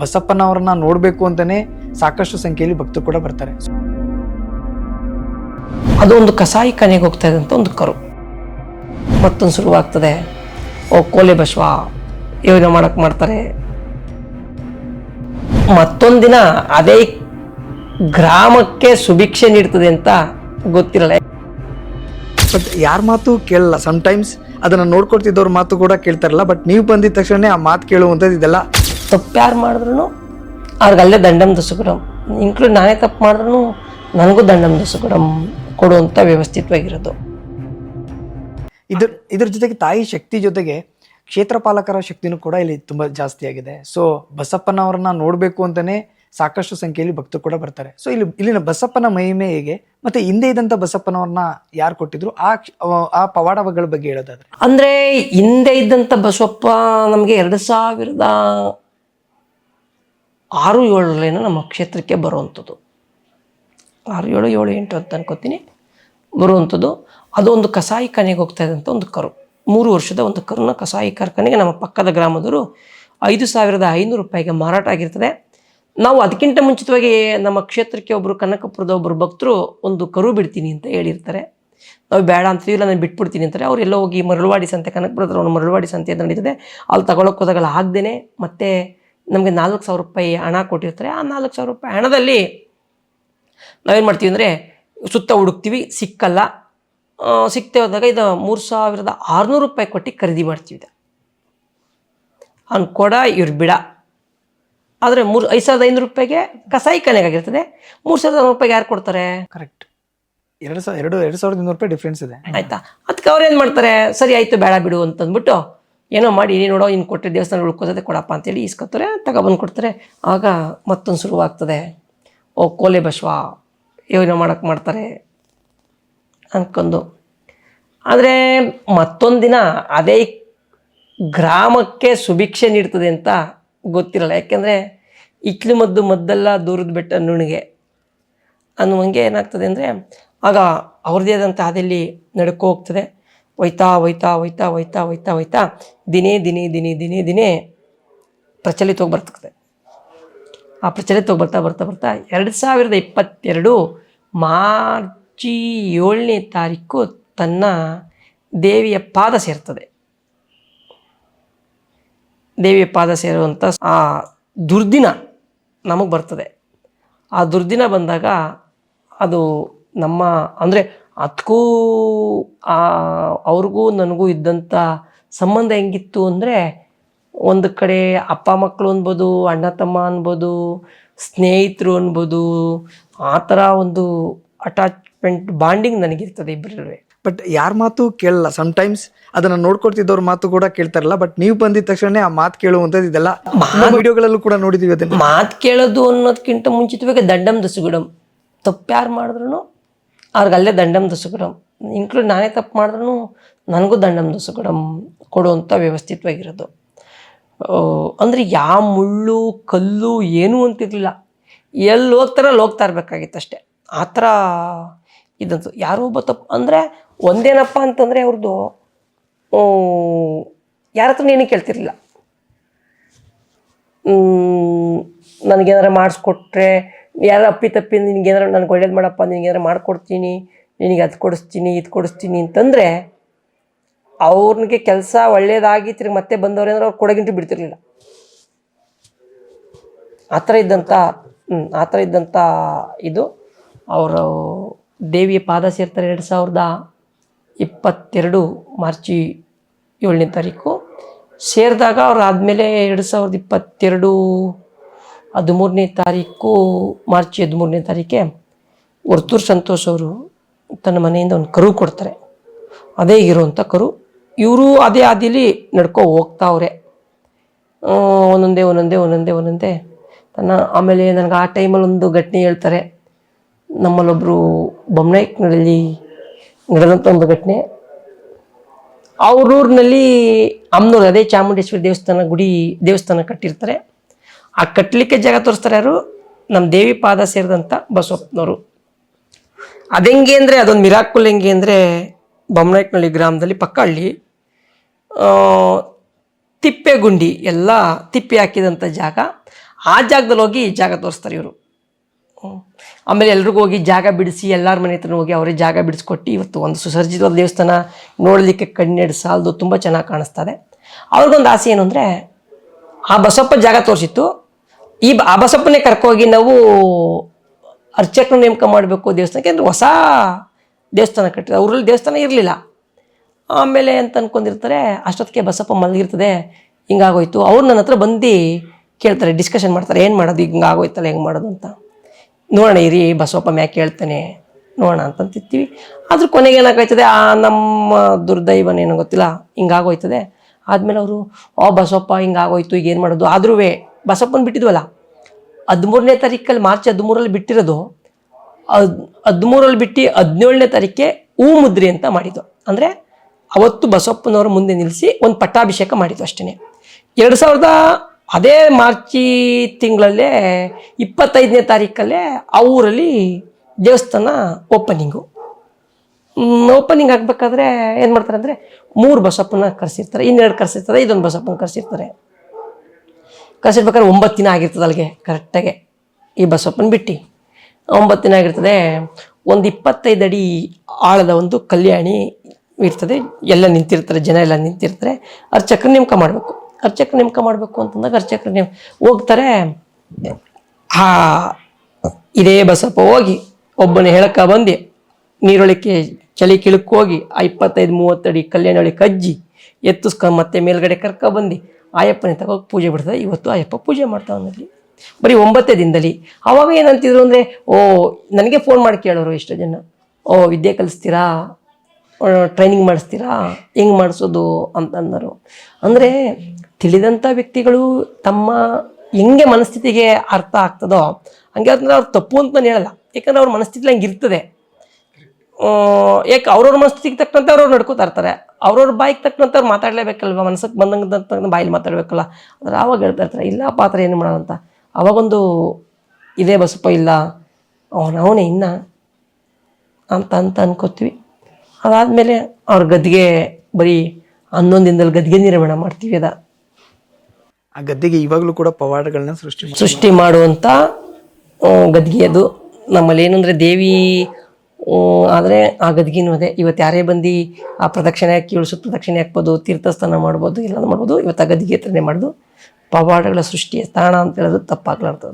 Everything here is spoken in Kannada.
ಬಸಪ್ಪನವರನ್ನ ನೋಡಬೇಕು ಅಂತಾನೆ ಸಾಕಷ್ಟು ಸಂಖ್ಯೆಯಲ್ಲಿ ಭಕ್ತರು ಕೂಡ ಬರ್ತಾರೆ. ಅದು ಒಂದು ಕಸಾಯಿ ಕನೆಗೆ ಹೋಗ್ತಾ ಇದ್ದಂಥ ಒಂದು ಕರು. ಮತ್ತೊಂದು ಶುರುವಾಗ್ತದೆ, ಕೋಲೆ ಬಸವ ಯೋಜನೆ ಮಾಡ್ತಾರೆ. ಮತ್ತೊಂದಿನ ಅದೇ ಗ್ರಾಮಕ್ಕೆ ಸುಭಿಕ್ಷೆ ನೀಡ್ತದೆ ಅಂತ ಗೊತ್ತಿರಲ್ಲ. ಬಟ್ ಯಾರ ಮಾತು ಕೇಳಲ್ಲ. ಸಮ್ಟೈಮ್ಸ್ ಅದನ್ನ ನೋಡ್ಕೊಡ್ತಿದ್ದವ್ರ ಮಾತು ಕೂಡ ಕೇಳ್ತಾರಲ್ಲ. ಬಟ್ ನೀವು ಬಂದಿದ ತಕ್ಷಣ ಆ ಮಾತು ಕೇಳುವಂಥದ್ದು ಇದೆಲ್ಲ. ತಪ್ಪು ಯಾರು ಮಾಡಿದ್ರು ಅವ್ರಿಗೆ ಅಲ್ಲೇ ದಂಡಂ ದಸುಗುಡಂ, ಇನ್ಕ್ಲೂಡ್ ನಾನೇ ತಪ್ಪು ಮಾಡಿದ್ರು ನನಗೂ ದಂಡಂ ದಸುಗುಡಂ ಕೊಡುವಂಥ ವ್ಯವಸ್ಥಿತವಾಗಿರೋದು. ಇದ್ರ ಜೊತೆಗೆ ತಾಯಿ ಶಕ್ತಿ ಜೊತೆಗೆ ಕ್ಷೇತ್ರ ಪಾಲಕರ ಶಕ್ತಿನೂ ಕೂಡ ಇಲ್ಲಿ ತುಂಬಾ ಜಾಸ್ತಿ ಆಗಿದೆ. ಸೊ ಬಸಪ್ಪನವರನ್ನ ನೋಡಬೇಕು ಅಂತಾನೆ ಸಾಕಷ್ಟು ಸಂಖ್ಯೆಯಲ್ಲಿ ಭಕ್ತರು ಕೂಡ ಬರ್ತಾರೆ. ಸೊ ಇಲ್ಲಿನ ಬಸಪ್ಪನ ಮಹಿಮೆ ಹೇಗೆ, ಮತ್ತೆ ಹಿಂದೆ ಇದ್ದಂತ ಬಸಪ್ಪನವ್ರನ್ನ ಯಾರು ಕೊಟ್ಟಿದ್ರು, ಆ ಪವಾಡಗಳ ಬಗ್ಗೆ ಹೇಳೋದಾದ್ರೆ. ಅಂದ್ರೆ ಹಿಂದೆ ಇದ್ದಂಥ ಬಸವಪ್ಪ ನಮಗೆ 2006-07 ನಮ್ಮ ಕ್ಷೇತ್ರಕ್ಕೆ ಬರುವಂಥದ್ದು. 6-7-7-8 ಅಂತ ಅನ್ಕೋತೀನಿ ಬರುವಂಥದ್ದು. ಅದು ಒಂದು ಕಸಾಯಿ ಕನೆಗೆ ಹೋಗ್ತಾ ಇದ್ದಂಥ ಒಂದು ಕರು. 3 ವರ್ಷದ ಒಂದು ಕರುನ ಕಸಾಯಿ ಕಾರ್ಖಾನೆಗೆ ನಮ್ಮ ಪಕ್ಕದ ಗ್ರಾಮದವರು 5,500 ರೂಪಾಯಿಗೆ ಮಾರಾಟ ಆಗಿರ್ತದೆ. ನಾವು ಅದಕ್ಕಿಂತ ಮುಂಚಿತವಾಗಿ ನಮ್ಮ ಕ್ಷೇತ್ರಕ್ಕೆ ಒಬ್ಬರು ಕನಕಪುರದ ಒಬ್ಬರು ಭಕ್ತರು ಒಂದು ಕರು ಬಿಡ್ತೀನಿ ಅಂತ ಹೇಳಿರ್ತಾರೆ. ನಾವು ಬೇಡ ಅಂತೀವಿ, ಇಲ್ಲ ನಾನು ಬಿಟ್ಬಿಡ್ತೀನಿ ಅಂತಾರೆ. ಅವರೆಲ್ಲ ಹೋಗಿ ಮರಳುವಾಡಿ ಸಂತೆ, ಕನಕಪುರದ ಒಂದು ಮರಳುವಾಡಿ ಸಂತೆ ಅಂತ ನಡೀತದೆ, ಅಲ್ಲಿ ತಗೊಳಕ್ಕೆ ಹೋದಾಗಲ್ಲ ಆಗದೇನೆ ಮತ್ತೆ ನಮಗೆ 4,000 ರೂಪಾಯಿ ಹಣ ಕೊಟ್ಟಿರ್ತಾರೆ. ಆ 4,000 ರೂಪಾಯಿ ಹಣದಲ್ಲಿ ನಾವೇನು ಮಾಡ್ತೀವಿ ಅಂದರೆ ಸುತ್ತ ಹುಡುಕ್ತೀವಿ, ಸಿಕ್ಕಲ್ಲ. ಸಿಕ್ತೆ ಹೋದಾಗ ಇದು 3,600 ರೂಪಾಯಿ ಕೊಟ್ಟು ಖರೀದಿ ಮಾಡ್ತೀವಿ. ಅವ್ನು ಕೊಡ ಇವ್ರು ಬಿಡ. ಆದರೆ 5,500 ರೂಪಾಯಿಗೆ ಕಸಾಯಿ ಕನೆಗಾಗಿರ್ತದೆ. 3,500 ರೂಪಾಯಿಗೆ ಯಾರು ಕೊಡ್ತಾರೆ? ಕರೆಕ್ಟ್. 2,200 ರೂಪಾಯಿ ಡಿಫ್ರೆನ್ಸ್ ಇದೆ, ಆಯ್ತಾ? ಅದಕ್ಕೆ ಅವ್ರು ಏನು ಮಾಡ್ತಾರೆ, ಸರಿ ಆಯಿತು ಬೇಡ ಬಿಡು ಅಂತಂದ್ಬಿಟ್ಟು ಏನೋ ಮಾಡಿ, ನೀನು ನೋಡೋ ಇನ್ನು ಕೊಟ್ಟರೆ ದೇವಸ್ಥಾನ ಉಳ್ಕೋತದೆ ಕೊಡಪ್ಪ ಅಂತೇಳಿ ಇಸ್ಕೊತಾರೆ, ತಗೊಬಂದು ಕೊಡ್ತಾರೆ. ಆಗ ಮತ್ತೊಂದು ಶುರುವಾಗ್ತದೆ, ಕೋಲೆ ಬಸವ ಯೋಜನೆ ಮಾಡ್ತಾರೆ ಅನ್ಕೊಂಡು. ಆದರೆ ಮತ್ತೊಂದಿನ ಅದೇ ಗ್ರಾಮಕ್ಕೆ ಸುಭಿಕ್ಷೆ ನೀಡ್ತದೆ ಅಂತ ಗೊತ್ತಿರಲ್ಲ. ಯಾಕೆಂದರೆ ಇಟ್ಲು ಮದ್ದೆಲ್ಲ ದೂರದ ಬೆಟ್ಟ ನುಣಿಗೆ ಅನ್ನುವಂಗೆ ಏನಾಗ್ತದೆ ಅಂದರೆ, ಆಗ ಅವ್ರದ್ದೇ ಆದಂಥ ಹಾದಿಯಲ್ಲಿ ನಡ್ಕೊ ಹೋಗ್ತದೆ. ಹೋಯ್ತಾ ದಿನೇ ಪ್ರಚಲಿತವಾಗಿ ಬರ್ತದೆ. ಆ ಪ್ರಚಲಿತವಾಗಿ ಬರ್ತಾ 2022 ಮಾರ್ಚ್ 7ನೇ ತಾರೀಕು ತನ್ನ ದೇವಿಯ ಪಾದ ಸೇರ್ತದೆ. ದೇವಿಯ ಪಾದ ಸೇರುವಂಥ ಆ ದುರ್ದಿನ ನಮಗೆ ಬರ್ತದೆ. ಆ ದುರ್ದಿನ ಬಂದಾಗ ಅದು ನಮ್ಮ ಅಂದರೆ ಅದಕ್ಕೂ ಅವ್ರಿಗೂ ನನಗೂ ಇದ್ದಂಥ ಸಂಬಂಧ ಹೆಂಗಿತ್ತು ಅಂದರೆ, ಒಂದು ಕಡೆ ಅಪ್ಪ ಮಕ್ಕಳು ಅನ್ಬೋದು, ಅಣ್ಣ ತಮ್ಮ ಅನ್ಬೋದು, ಸ್ನೇಹಿತರು ಅನ್ಬೋದು, ಆ ಥರ ಒಂದು ಅಟ್ಯಾಚ್ಮೆಂಟ್ ಬಾಂಡಿಂಗ್ ನನಗಿರ್ತದೆ ಇಬ್ಬರಲ್ಲೇ. ಬಟ್ ಯಾರ ಮಾತು ಕೇಳಲ್ಲ. ಸಮ್ಟೈಮ್ಸ್ ಅದನ್ನ ನೋಡ್ಕೊಡ್ತಿದ್ದವ್ರ ಮಾತು ಕೂಡ ಕೇಳ್ತಾರಲ್ಲ. ಬಟ್ ನೀವು ಬಂದಿದ ತಕ್ಷಣ ಆ ಮಾತು ಕೇಳುವಂಥದ್ದು ಇದೆಲ್ಲ ವಿಡಿಯೋಗಳಲ್ಲೂ ಕೂಡ ನೋಡಿದೀವಿ. ಅದನ್ನ ಮಾತು ಕೇಳೋದು ಅನ್ನೋದಕ್ಕಿಂತ ಮುಂಚಿತವಾಗಿ ದಂಡಂ ದಸುಗುಡಂ. ತಪ್ಪು ಯಾರು ಮಾಡಿದ್ರು ಅವ್ರಿಗೆ ಅಲ್ಲೇ ದಂಡಂ ದಸುಗುಡಂ, ಇನ್ಕ್ಲೂಡ್ ನಾನೇ ತಪ್ಪು ಮಾಡಿದ್ರು ನನಗೂ ದಂಡಂ ದಸುಗುಡಂ ಕೊಡುವಂಥ ವ್ಯವಸ್ಥಿತವಾಗಿರೋದು. ಅಂದರೆ ಯಾವ ಮುಳ್ಳು ಕಲ್ಲು ಏನೂ ಅಂತಿರಲಿಲ್ಲ. ಎಲ್ಲಿ ಹೋಗ್ತಾರ ಅಲ್ಲಿ ಹೋಗ್ತಾ ಇರಬೇಕಾಗಿತ್ತು ಅಷ್ಟೇ. ಆ ಥರ ಇದಂತು. ಯಾರೋ ಒಬ್ಬ ತಪ್ಪು ಅಂದರೆ ಒಂದೇನಪ್ಪ ಅಂತಂದರೆ ಅವ್ರದ್ದು ಯಾರ ಹತ್ರ ನೀನು ಕೇಳ್ತಿರ್ಲಿಲ್ಲ. ನನಗೇನಾರ ಮಾಡಿಸ್ಕೊಟ್ರೆ, ಯಾರು ಅಪ್ಪಿ ನಿನಗೇನಾರ ನನಗೆ ಒಳ್ಳೇದು ಮಾಡಪ್ಪ, ನಿನಗೇನಾರ ಮಾಡಿಕೊಡ್ತೀನಿ, ನಿನಗೆ ಅದು ಕೊಡಿಸ್ತೀನಿ ಇದು ಕೊಡಿಸ್ತೀನಿ ಅಂತಂದರೆ ಅವ್ರಿಗೆ ಕೆಲಸ ಒಳ್ಳೇದಾಗಿ ತಿರ್ಗಿ ಮತ್ತೆ ಬಂದವ್ರೇನಾರು ಅವ್ರು ಕೊಡೋಗಿಂಟು ಬಿಡ್ತಿರ್ಲಿಲ್ಲ. ಆ ಥರ ಇದ್ದಂಥ ಇದು. ಅವರು ದೇವಿಯ ಪಾದ ಸೇರ್ತಾರೆ 2022 ಮಾರ್ಚ್ 7ನೇ ತಾರೀಕು ಸೇರಿದಾಗ. ಅವ್ರು ಆದಮೇಲೆ 2022 13ನೇ ತಾರೀಕು ಮಾರ್ಚ್ 13ನೇ ತಾರೀಕೆ ವರ್ತೂರು ಸಂತೋಷ್ ಅವರು ತನ್ನ ಮನೆಯಿಂದ ಒಂದು ಕರು ಕೊಡ್ತಾರೆ. ಅದೇ ಇರುವಂಥ ಕರು. ಇವರು ಅದೇ ಹಾದಿಯಲ್ಲಿ ನಡ್ಕೊ ಹೋಗ್ತಾವ್ರೆ. ಒಂದೊಂದೇ ತನ್ನ. ಆಮೇಲೆ ನನಗೆ ಆ ಟೈಮಲ್ಲಿ ಒಂದು ಘಟನೆ ಹೇಳ್ತಾರೆ. ನಮ್ಮಲ್ಲೊಬ್ಬರು ಬೊಮ್ಮನಾಯ್ಕನಲ್ಲಿ ನಡೆದಂಥ ಒಂದು ಘಟನೆ. ಅವ್ರೂರಿನಲ್ಲಿ ಅಮ್ಮನೂರು, ಅದೇ ಚಾಮುಂಡೇಶ್ವರಿ ದೇವಸ್ಥಾನ ಕಟ್ಟಿರ್ತಾರೆ. ಆ ಕಟ್ಟಲಿಕ್ಕೆ ಜಾಗ ತೋರಿಸ್ತಾರೆ ಯಾರು? ನಮ್ಮ ದೇವಿ ಪಾದ ಸೇರಿದಂಥ ಬಸವಪ್ಪನವರು. ಅದೆಂಗೆ ಅಂದರೆ, ಅದೊಂದು ಮಿರಾಕುಲ್ ಹೆಂಗೆ ಅಂದರೆ, ಬೊಮ್ಮನಾಯ್ಕನಹಳ್ಳಿ ಗ್ರಾಮದಲ್ಲಿ ಪಕ್ಕ ಹಳ್ಳಿ, ತಿಪ್ಪೆ ಗುಂಡಿ ಎಲ್ಲ ತಿಪ್ಪೆ ಹಾಕಿದಂಥ ಜಾಗ. ಆ ಜಾಗದಲ್ಲಿ ಹೋಗಿ ಜಾಗ ತೋರಿಸ್ತಾರೆ ಇವರು. ಆಮೇಲೆ ಎಲ್ರಿಗೂ ಹೋಗಿ ಜಾಗ ಬಿಡಿಸಿ ಎಲ್ಲರ ಮನೆ ಹತ್ರ ಹೋಗಿ ಅವರೇ ಜಾಗ ಬಿಡಿಸ್ಕೊಟ್ಟು ಇವತ್ತು ಒಂದು ಸುಸರ್ಜಿತವಾದ ದೇವಸ್ಥಾನ, ನೋಡಲಿಕ್ಕೆ ಕಣ್ಣೆರಡು ಸಾಲದು, ತುಂಬ ಚೆನ್ನಾಗಿ ಕಾಣಿಸ್ತದೆ. ಅವ್ರಿಗೊಂದು ಆಸೆ ಏನು ಅಂದರೆ, ಆ ಬಸಪ್ಪ ಜಾಗ ತೋರಿಸಿತ್ತು, ಆ ಬಸಪ್ಪನೇ ಕರ್ಕೋಗಿ ನಾವು ಅರ್ಚಕನ ನೇಮಕ ಮಾಡಬೇಕು ದೇವಸ್ಥಾನಕ್ಕೆ. ಅಂದರೆ ಹೊಸ ದೇವಸ್ಥಾನ ಕಟ್ಟಿದ್ರು, ಅವರಲ್ಲಿ ದೇವಸ್ಥಾನ ಇರಲಿಲ್ಲ. ಆಮೇಲೆ ಅಂತ ಅಂದ್ಕೊಂಡಿರ್ತಾರೆ, ಅಷ್ಟೊತ್ತಿಗೆ ಬಸಪ್ಪ ಮಲಗಿರ್ತದೆ, ಹಿಂಗಾಗೋಯ್ತು. ಅವ್ರು ನನ್ನ ಹತ್ರ ಬಂದು ಕೇಳ್ತಾರೆ, ಡಿಸ್ಕಷನ್ ಮಾಡ್ತಾರೆ, ಏನು ಮಾಡೋದು, ಹಿಂಗಾಗೋಯ್ತಲ್ಲ, ಹೆಂಗೆ ಮಾಡೋದು ಅಂತ. ನೋಡೋಣ ಇರಿ, ಬಸವಪ್ಪ ಮ್ಯಾಕೆ ಹೇಳ್ತಾನೆ ನೋಡೋಣ ಅಂತಂತಿರ್ತೀವಿ. ಅದ್ರ ಕೊನೆಗೆ ಏನಾಗ್ತದೆ, ನಮ್ಮ ದುರ್ದೈವನೇನೋ ಗೊತ್ತಿಲ್ಲ, ಹಿಂಗಾಗೋಯ್ತದೆ. ಆದಮೇಲೆ ಅವರು ಬಸವಪ್ಪ ಹಿಂಗಾಗೋಯ್ತು, ಈಗ ಏನು ಮಾಡೋದು. ಆದ್ರೂ ಬಸಪ್ಪನ ಬಿಟ್ಟಿದ್ವಲ್ಲ, 13ನೇ ತಾರೀಕಲ್ಲಿ, ಮಾರ್ಚ್ 13ರಲ್ಲಿ ಬಿಟ್ಟಿರೋದು, 13ರಲ್ಲಿ ಬಿಟ್ಟು 17ನೇ ತಾರೀಕೆ ಹೂ ಮುದ್ರಿ ಅಂತ ಮಾಡಿದ್ದು. ಅಂದರೆ ಅವತ್ತು ಬಸಪ್ಪನವರ ಮುಂದೆ ನಿಲ್ಲಿಸಿ ಒಂದು ಪಟ್ಟಾಭಿಷೇಕ ಮಾಡಿದ್ದು ಅಷ್ಟೇ. 2000 ಅದೇ ಮಾರ್ಚಿ ತಿಂಗಳಲ್ಲೇ 25ನೇ ತಾರೀಕಲ್ಲೇ ಆ ಊರಲ್ಲಿ ದೇವಸ್ಥಾನ ಓಪನಿಂಗ್ ಆಗಬೇಕಾದ್ರೆ ಏನು ಮಾಡ್ತಾರೆ ಅಂದರೆ, 3 ಬಸಪ್ಪನ ಕರೆಸಿರ್ತಾರೆ, 2 ಕರೆಸಿರ್ತಾರೆ, ಇದೊಂದು ಬಸಪ್ಪನ ಕರೆಸಿರ್ತಾರೆ. ಕರೆಸಿರ್ಬೇಕಾದ್ರೆ 9 ದಿನ ಆಗಿರ್ತದೆ ಅಲ್ಲಿಗೆ ಕರೆಕ್ಟಾಗೆ. ಈ ಬಸಪ್ಪನ ಬಿಟ್ಟು 9 ದಿನ ಆಗಿರ್ತದೆ. ಒಂದು 25 ಅಡಿ ಆಳದ ಒಂದು ಕಲ್ಯಾಣಿ ಇರ್ತದೆ, ಎಲ್ಲ ನಿಂತಿರ್ತಾರೆ, ಜನ ಎಲ್ಲ ನಿಂತಿರ್ತಾರೆ. ಅರ್ಚಕರ ನೇಮಕ ಮಾಡಬೇಕು. ಅರ್ಚಕರ ನೇಮಕ ಮಾಡಬೇಕು ಅಂತಂದಾಗ ಅರ್ಚಕರ ಹೋಗ್ತಾರೆ. ಇದೇ ಬಸಪ್ಪ ಹೋಗಿ ಒಬ್ಬನ ಹೇಳಕ್ಕ ಬಂದು ನೀರೊಳಕ್ಕೆ ಚಳಿ ಕಿಳಕ್ಕೆ ಹೋಗಿ ಆ 25-30 ಅಡಿ ಕಲ್ಯಾಣ ಒಳಗೆ ಕಜ್ಜಿ ಎತ್ತಿಸ್ಕೊಂಡು ಮತ್ತೆ ಮೇಲ್ಗಡೆ ಕರ್ಕೊಬಂದು ಆಯಪ್ಪನ ತಗೋಗಿ ಪೂಜೆ ಬಿಡ್ತದೆ. ಇವತ್ತು ಆಯಪ್ಪ ಪೂಜೆ ಮಾಡ್ತಾವನಲ್ಲಿ ಬರೀ 9 ದಿನದಲ್ಲಿ. ಅವಾಗ ಏನಂತಿದ್ರು ಅಂದರೆ, ನನಗೆ ಫೋನ್ ಮಾಡಿ ಕೇಳೋರು ಇಷ್ಟು ಜನ, ವಿದ್ಯೆ ಕಲಿಸ್ತೀರಾ, ಟ್ರೈನಿಂಗ್ ಮಾಡಿಸ್ತೀರಾ, ಹೆಂಗೆ ಮಾಡಿಸೋದು ಅಂತ ಅಂದರು. ಅಂದರೆ ತಿಳಿದಂಥ ವ್ಯಕ್ತಿಗಳು ತಮ್ಮ ಹೆಂಗೆ ಮನಸ್ಥಿತಿಗೆ ಅರ್ಥ ಆಗ್ತದೋ ಹಂಗೆ ಅಂದ್ರೆ ಅವ್ರು ತಪ್ಪು ಅಂತ ನಾನು ಹೇಳಲ್ಲ. ಯಾಕಂದ್ರೆ ಅವ್ರ ಮನಸ್ಥಿತಿಲಿ ಹಂಗೆ ಇರ್ತದೆ. ಯಾಕೆ ಅವ್ರವ್ರ ಮನಸ್ಥಿತಿಗೆ ತಕ್ಕಂತೆ ಅವ್ರವ್ರು ನಡ್ಕೋತಾ ಇರ್ತಾರೆ. ಅವ್ರವ್ರ ಬಾಯಿಗೆ ತಕ್ಕಂತೆ ಅವ್ರು ಮಾತಾಡಲೇಬೇಕಲ್ವ, ಮನಸ್ಸಿಗೆ ಬಂದಂಗೆ ಬಾಯಲ್ಲಿ ಮಾತಾಡಬೇಕಲ್ಲ. ಅಂದ್ರೆ ಆವಾಗ ಹೇಳ್ತಾ ಇರ್ತಾರೆ, ಇಲ್ಲ ಪಾತ್ರ ಏನು ಮಾಡೋದಂತ. ಅವಾಗೊಂದು ಇದೇ ಬಸಪ್ಪ ಇಲ್ಲ, ಅವನೇ ಇನ್ನ ಅಂತ ಅನ್ಕೋತೀವಿ. ಅದಾದಮೇಲೆ ಅವ್ರ ಗದ್ಗೆ ಬರೀ 11 ದಿನದಲ್ಲಿ ಗದ್ಗೆ ನಿರ್ಮಾಣ ಮಾಡ್ತೀವಿ. ಆ ಗದ್ದೆಗೆ ಇವಾಗಲೂ ಕೂಡ ಪವಾಡಗಳನ್ನ ಸೃಷ್ಟಿ ಮಾಡುವಂಥ ಗದ್ಗೆ ಅದು. ನಮ್ಮಲ್ಲಿ ಏನಂದರೆ ದೇವಿ ಆದರೆ ಆ ಗದ್ಗಿನೂ ಅದೇ. ಇವತ್ತು ಯಾರೇ ಬಂದು ಆ ಪ್ರದಕ್ಷಿಣೆ ಹಾಕಿ ಇಳಿಸೋ ಪ್ರದಕ್ಷಿಣೆ ಹಾಕ್ಬೋದು, ತೀರ್ಥಸ್ಥಾನ ಮಾಡ್ಬೋದು, ಎಲ್ಲ ಮಾಡ್ಬೋದು. ಇವತ್ತು ಆ ಗದ್ಗೆ ಹತ್ರನೇ ಮಾಡೋದು. ಪವಾಡಗಳ ಸೃಷ್ಟಿಯ ತಾಣ ಅಂತ ಹೇಳೋದು ತಪ್ಪಾಗ್ಲಾರ್ದು.